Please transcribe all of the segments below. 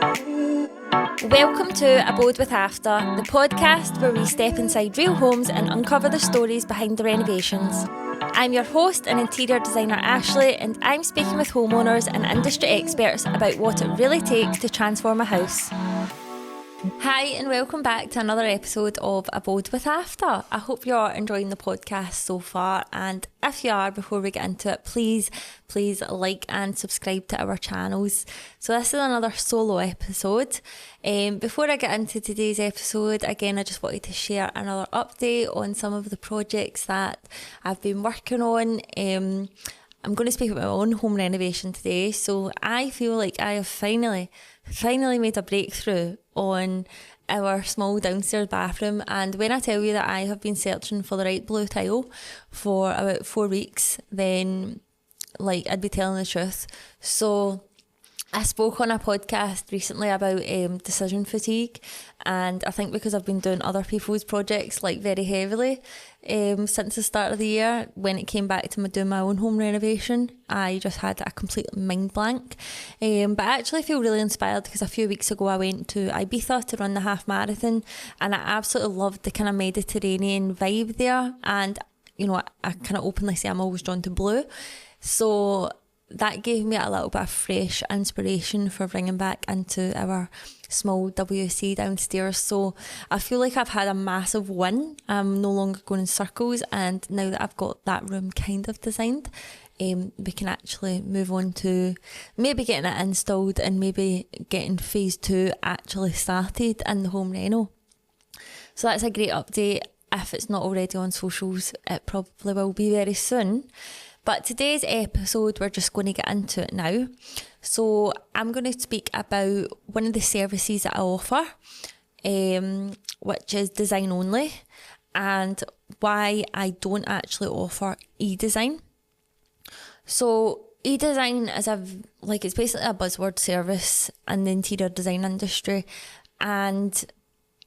Welcome to Abode with After, the podcast where we step inside real homes and uncover the stories behind the renovations. I'm your host and interior designer Ashley, and I'm speaking with homeowners and industry experts about what it really takes to transform a house. Hi and welcome back to another episode of Abode with After. I hope you're enjoying the podcast so far, and if you are, before we get into it, please like and subscribe to our channels. So this is another solo episode. Before I get into today's episode, again I just wanted to share another update on some of the projects that I've been working on. I'm going to speak about my own home renovation today. So I feel like I have finally made a breakthrough on our small downstairs bathroom. And when I tell you that I have been searching for the right blue tile for about 4 weeks, then I'd be telling the truth. So I spoke on a podcast recently about decision fatigue, and I think because I've been doing other people's projects very heavily since the start of the year, when it came back to doing my own home renovation, I just had a complete mind blank. But I actually feel really inspired because a few weeks ago I went to Ibiza to run the half marathon, and I absolutely loved the kind of Mediterranean vibe there. And I kind of openly say I'm always drawn to blue, so that gave me a little bit of fresh inspiration for bringing back into our small WC downstairs. So I feel like I've had a massive win. I'm no longer going in circles, and now that I've got that room kind of designed, we can actually move on to maybe getting it installed and maybe getting phase 2 actually started in the home reno. So that's a great update. If it's not already on socials, it probably will be very soon. But today's episode, we're just going to get into it now. So I'm going to speak about one of the services that I offer, which is design only, and why I don't actually offer e-design. So e-design is it's basically a buzzword service in the interior design industry, and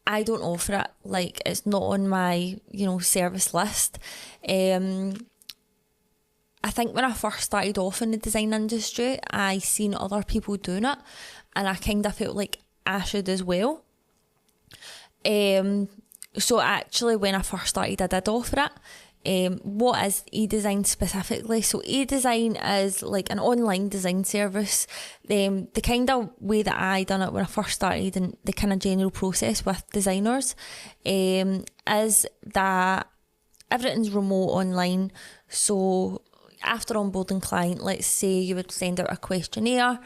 I don't offer it. It's not on my, service list. I think when I first started off in the design industry, I seen other people doing it, and I kind of felt like I should as well. So actually, when I first started, I did offer it. What is e-design specifically? So e-design is like an online design service. The kind of way that I done it when I first started, and the kind of general process with designers, is that everything's remote online. So after onboarding client, let's say you would send out a questionnaire,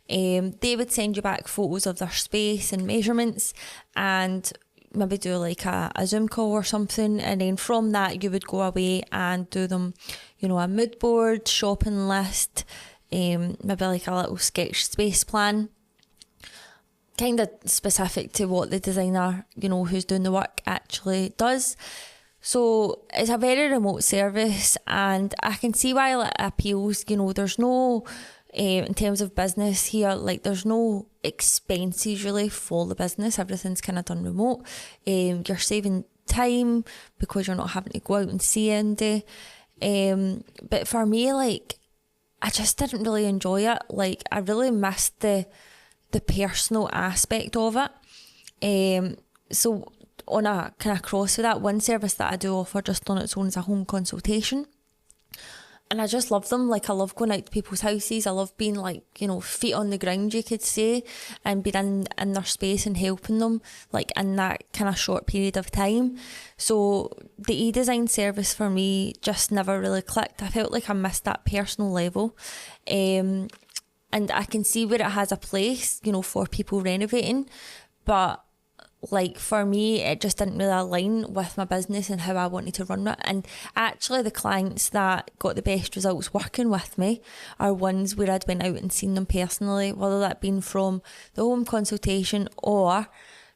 they would send you back photos of their space and measurements, and maybe do a Zoom call or something, and then from that you would go away and do them, a mood board, shopping list, maybe a little sketch space plan, kind of specific to what the designer, who's doing the work actually does. So it's a very remote service, and I can see why it appeals. There's no, in terms of business here, there's no expenses really for the business. Everything's kind of done remote. You're saving time because you're not having to go out and see anybody. But for me, I just didn't really enjoy it. I really missed the personal aspect of it. So on a kind of cross with that, one service that I do offer just on its own is a home consultation. And I just love them. I love going out to people's houses. I love being feet on the ground, you could say, and being in their space and helping them in that kind of short period of time. So the e-design service for me just never really clicked. I felt like I missed that personal level. And I can see where it has a place, for people renovating, but for me, it just didn't really align with my business and how I wanted to run it. And actually the clients that got the best results working with me are ones where I'd went out and seen them personally, whether that been from the home consultation or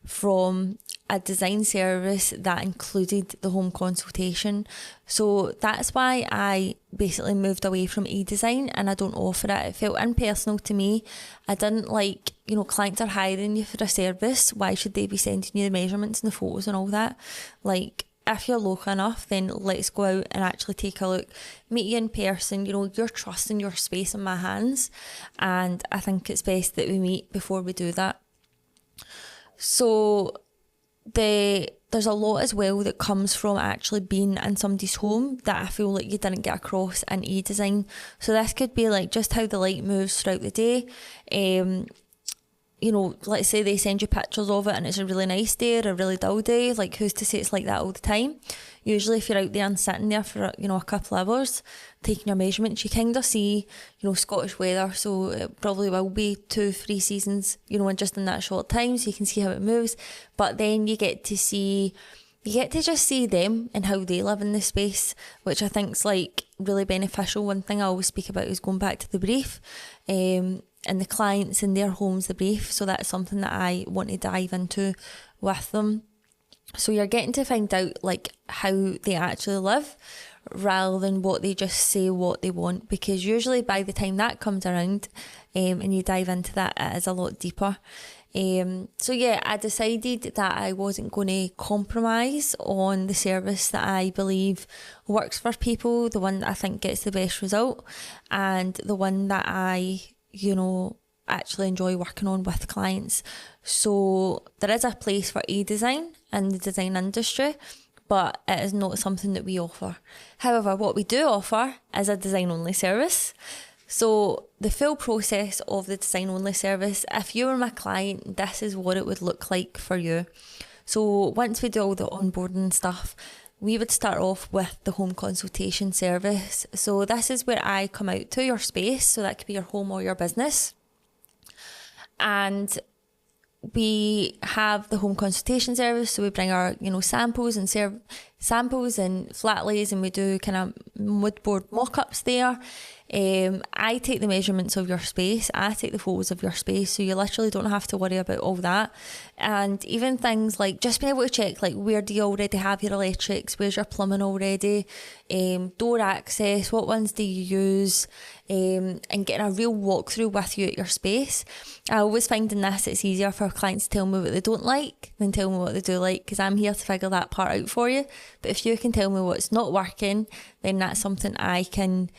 from a design service that included the home consultation. So that's why I basically moved away from e-design and I don't offer it. It felt impersonal to me. I didn't like, clients are hiring you for a service. Why should they be sending you the measurements and the photos and all that? If you're local enough, then let's go out and actually take a look, meet you in person. You're trusting your space in my hands, and I think it's best that we meet before we do that. So there's a lot as well that comes from actually being in somebody's home that I feel like you didn't get across in e-design. So this could be like just how the light moves throughout the day. You know, let's say they send you pictures of it and it's a really nice day or a really dull day. Like, who's to say it's like that all the time? Usually if you're out there and sitting there for, you know, a couple of hours taking your measurements, you kind of see, you know, Scottish weather. So it probably will be 2-3 seasons, you know, just in that short time, so you can see how it moves. But then you get to just see them and how they live in the space, which I think is like really beneficial. One thing I always speak about is going back to the brief. And the clients in their homes, the brief. So that's something that I want to dive into with them. So you're getting to find out like how they actually live rather than what they just say what they want, because usually by the time that comes around and you dive into that, it is a lot deeper. So yeah, I decided that I wasn't going to compromise on the service that I believe works for people, the one that I think gets the best result, and the one that I, you know, actually enjoy working on with clients. So there is a place for e-design in the design industry, but it is not something that we offer. However, what we do offer is a design only service. So the full process of the design only service, if you were my client, this is what it would look like for you. So once we do all the onboarding stuff, we would start off with the home consultation service. So this is where I come out to your space, so that could be your home or your business. And we have the home consultation service, so we bring our, you know, samples and flat lays, and we do kind of mood board mock-ups there. I take the measurements of your space, I take the photos of your space, so you literally don't have to worry about all that. And even things like just being able to check, like, where do you already have your electrics, where's your plumbing already, door access, what ones do you use, and getting a real walkthrough with you at your space. I always find in this it's easier for clients to tell me what they don't like than tell me what they do like, because I'm here to figure that part out for you. But if you can tell me what's not working, then that's something I can,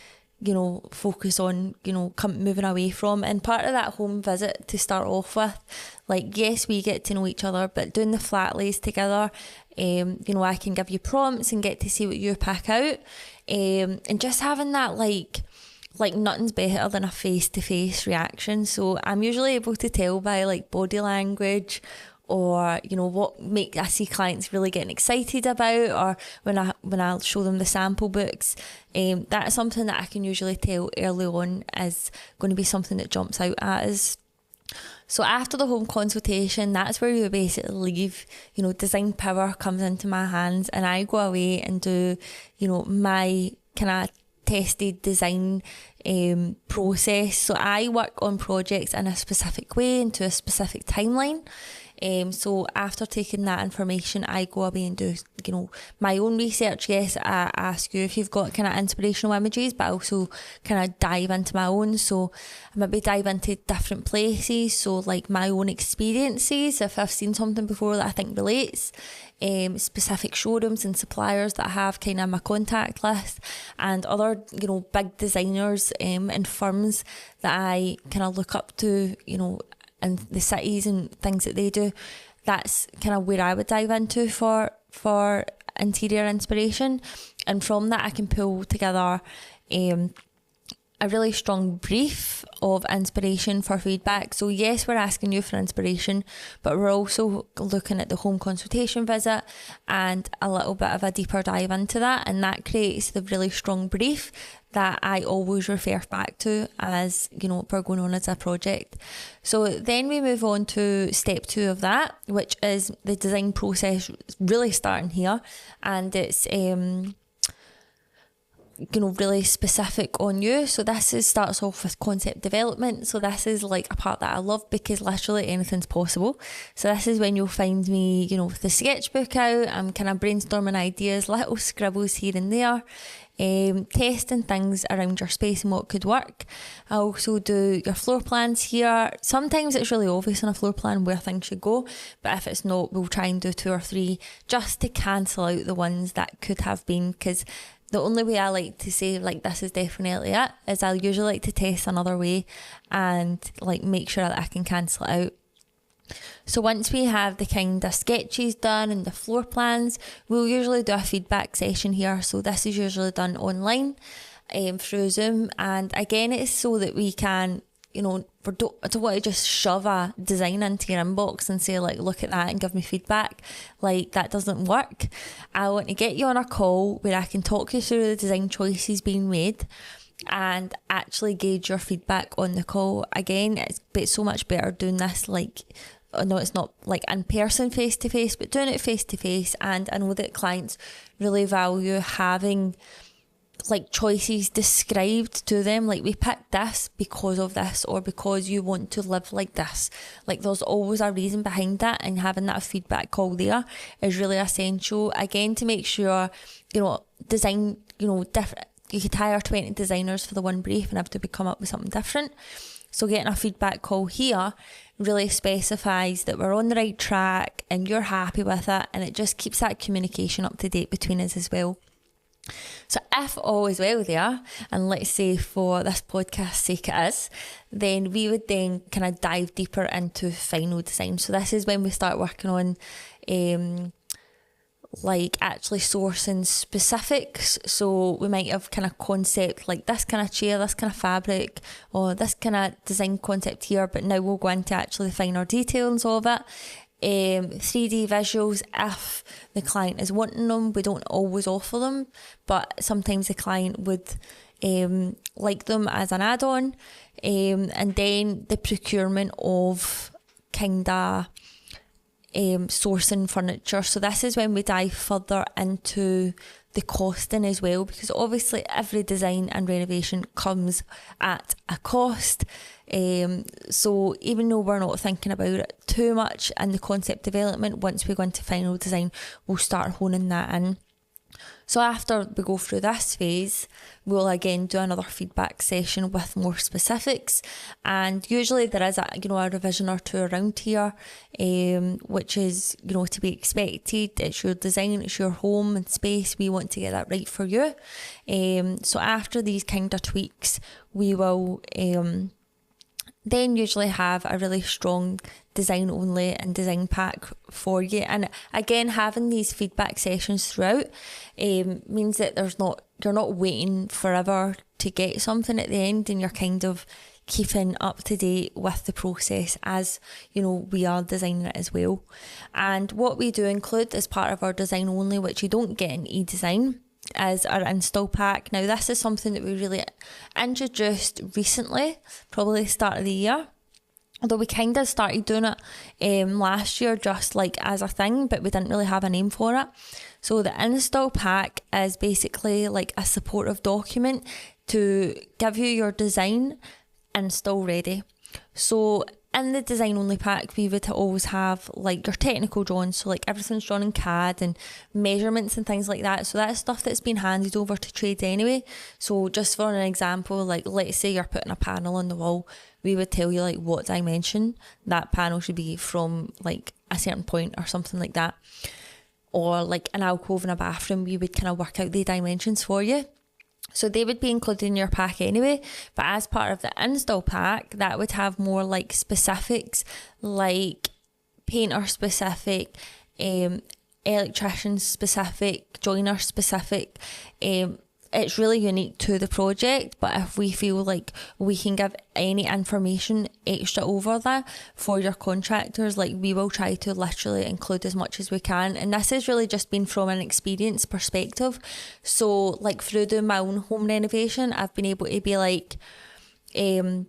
you know, focus on, you know, moving away from. And part of that home visit, to start off with, like, yes, we get to know each other, but doing the flat lays together, you know, I can give you prompts and get to see what you pick out, and just having that, like nothing's better than a face-to-face reaction. So I'm usually able to tell by like body language, or, you know, what I see clients really getting excited about, or when I show them the sample books, that's something that I can usually tell early on is going to be something that jumps out at us. So after the home consultation, that's where you basically leave, you know, design power comes into my hands, and I go away and do, you know, my kind of tested design process. So I work on projects in a specific way and to a specific timeline. So after taking that information, I go away and do, you know, my own research. Yes, I ask you if you've got kind of inspirational images, but I also kind of dive into my own. So I maybe dive into different places. So like my own experiences, if I've seen something before that I think relates, specific showrooms and suppliers that I have kind of my contact list, and other, you know, big designers and firms that I kind of look up to, you know, and the cities and things that they do. That's kind of where I would dive into for interior inspiration. And from that I can pull together a really strong brief of inspiration for feedback. So yes, we're asking you for inspiration, but we're also looking at the home consultation visit and a little bit of a deeper dive into that, and that creates the really strong brief that I always refer back to as, you know, we're going on as a project. So then we move on to step 2 of that, which is the design process really starting here, and it's you know, really specific on you. So this starts off with concept development. So this is like a part that I love, because literally anything's possible. So this is when you'll find me, you know, with the sketchbook out, I'm kind of brainstorming ideas, little scribbles here and there, testing things around your space and what could work. I also do your floor plans here. Sometimes it's really obvious on a floor plan where things should go, but if it's not, we'll try and do 2 or 3 just to cancel out the ones that could have been, because the only way I like to say, like, this is definitely it, is I'll usually like to test another way and, like, make sure that I can cancel it out. So once we have the kind of sketches done and the floor plans, we'll usually do a feedback session here. So this is usually done online through Zoom. And again, it's so that we can, I don't want to just shove a design into your inbox and say, like, look at that and give me feedback. Like, that doesn't work. I want to get you on a call where I can talk you through the design choices being made and actually gauge your feedback on the call. Again, it's so much better doing this no, it's not like in person face to face, but doing it face to face. And I know that clients really value having like choices described to them, like, we picked this because of this, or because you want to live like this. Like, there's always a reason behind that, and having that feedback call there is really essential, again, to make sure, design, different. You could hire 20 designers for the one brief and have to come up with something different. So getting a feedback call here really specifies that we're on the right track and you're happy with it, and it just keeps that communication up to date between us as well. So if all is well there, and let's say for this podcast's sake it is, then we would then kind of dive deeper into final design. So this is when we start working on actually sourcing specifics. So we might have kind of concept like this kind of chair, this kind of fabric, or this kind of design concept here, but now we'll go into actually the finer details of it. 3D visuals, if the client is wanting them. We don't always offer them, but sometimes the client would like them as an add-on. And then the procurement of kind of sourcing furniture. So this is when we dive further into the costing as well, because obviously every design and renovation comes at a cost. So even though we're not thinking about it too much in the concept development, once we go into final design, we'll start honing that in. So after we go through this phase, we'll again do another feedback session with more specifics, and usually there is a revision or two around here, which is to be expected. It's your design, it's your home and space. We want to get that right for you. So after these kind of tweaks, we will then usually have a really strong design only and design pack for you. And again, having these feedback sessions throughout means that you're not waiting forever to get something at the end, and you're kind of keeping up to date with the process as we are designing it as well. And what we do include as part of our design only, which you don't get in eDesign, is our install pack. Now this is something that we really introduced recently, probably the start of the year, although we kind of started doing it last year just like as a thing, but we didn't really have a name for it. So the install pack is basically like a supportive document to give you your design install ready. So in the design only pack, we would always have like your technical drawings, so like everything's drawn in CAD and measurements and things like that. So that's stuff that's been handed over to trades anyway. So just for an example, like let's say you're putting a panel on the wall, we would tell you like what dimension that panel should be from like a certain point or something like that. Or like an alcove in a bathroom, we would kind of work out the dimensions for you. So they would be included in your pack anyway, but as part of the install pack, that would have more like specifics, like painter specific, electrician specific, joiner specific. It's really unique to the project, but if we feel like we can give any information extra over that for your contractors, like we will try to literally include as much as we can. And this has really just been from an experience perspective. So like through doing my own home renovation, I've been able to be like, I've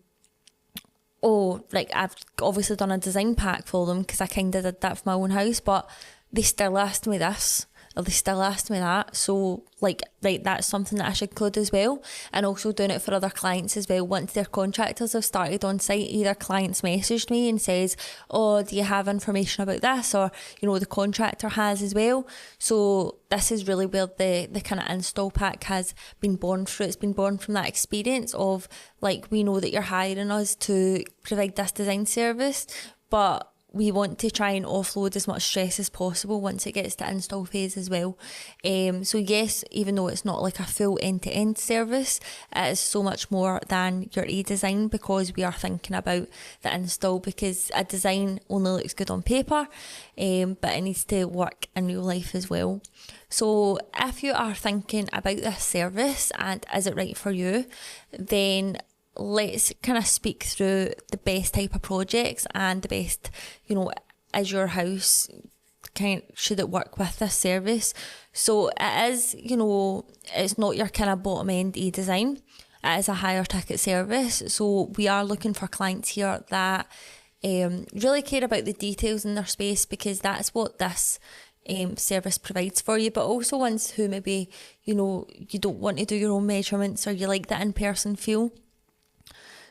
obviously done a design pack for them because I kind of did that for my own house, but they still asked me this, or they still asked me that. So like that's something that I should include as well. And also doing it for other clients as well. Once their contractors have started on site, either clients messaged me and says, oh, do you have information about this? Or, the contractor has as well. So this is really where the kind of install pack has been born through. It's been born from that experience of like, we know that you're hiring us to provide this design service, but we want to try and offload as much stress as possible once it gets to install phase as well. So yes, even though it's not like a full end-to-end service, it is so much more than your e-design, because we are thinking about the install, because a design only looks good on paper, but it needs to work in real life as well. So if you are thinking about this service and is it right for you, then let's kind of speak through the best type of projects and the best, is your house, should it work with this service? So it is, it's not your kind of bottom end e-design. It is a higher ticket service. So we are looking for clients here that really care about the details in their space, because that's what this service provides for you, but also ones who maybe, you don't want to do your own measurements, or you like that in-person feel.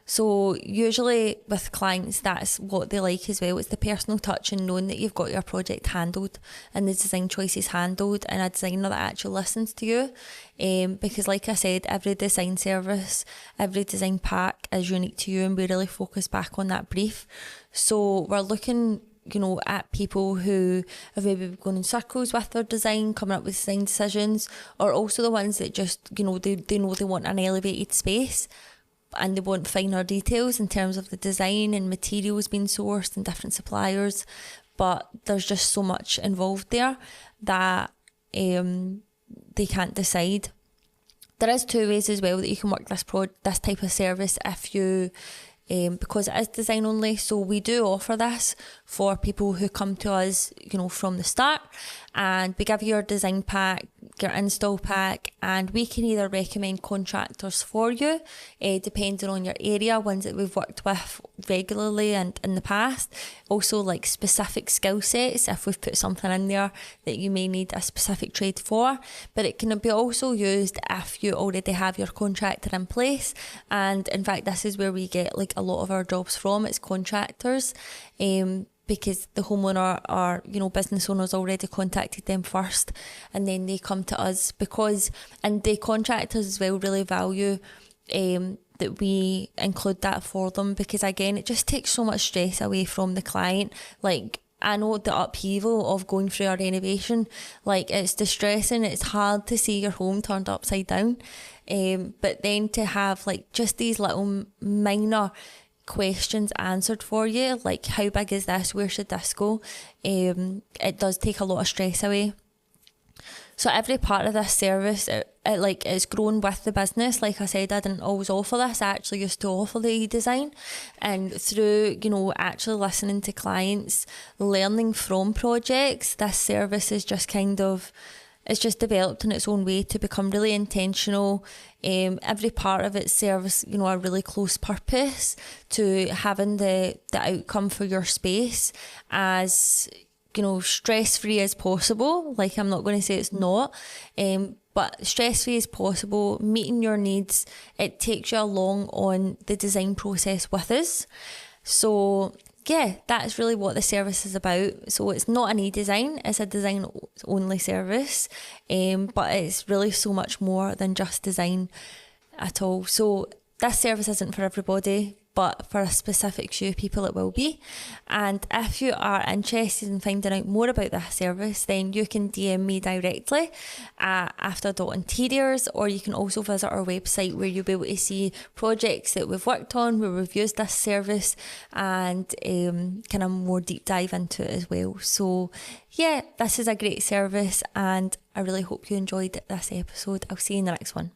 So usually with clients, that's what they like as well. It's the personal touch and knowing that you've got your project handled and the design choices handled, and a designer that actually listens to you. Because like I said, every design service, every design pack is unique to you, and we really focus back on that brief. So we're looking at people who have maybe gone in circles with their design, coming up with design decisions, or also the ones that just, they know they want an elevated space and they want finer details in terms of the design and materials being sourced and different suppliers, but there's just so much involved there that they can't decide. There is two ways as well that you can work this type of service if you because it is design only. So we do offer this for people who come to us, from the start, and we give you your design pack, your install pack, and we can either recommend contractors for you, depending on your area, ones that we've worked with regularly and in the past. Also like specific skill sets, if we've put something in there that you may need a specific trade for. But it can be also used if you already have your contractor in place. And in fact, this is where we get like a lot of our jobs from, it's contractors. Because the homeowner or business owners already contacted them first, and then they come to us, and the contractors as well really value that we include that for them, because again it just takes so much stress away from the client. Like, I know the upheaval of going through a renovation, like it's distressing, it's hard to see your home turned upside down, but then to have like just these little minor questions answered for you, like how big is this, where should this go, it does take a lot of stress away. So every part of this service, it's grown with the business. Like I said, I didn't always offer this. I actually used to offer the e-design, and through actually listening to clients, learning from projects, this service is just it's just developed in its own way to become really intentional. Every part of it serves, a really close purpose to having the outcome for your space as, stress-free as possible. Like, I'm not going to say it's not, but stress-free as possible, meeting your needs. It takes you along on the design process with us. So yeah, that's really what the service is about. So it's not an e-design, it's a design only service, but it's really so much more than just design at all. So this service isn't for everybody, but for a specific few people it will be. And if you are interested in finding out more about this service, then you can DM me directly at after.interiors, or you can also visit our website, where you'll be able to see projects that we've worked on, where we've used this service, and kind of more deep dive into it as well. So yeah, this is a great service, and I really hope you enjoyed this episode. I'll see you in the next one.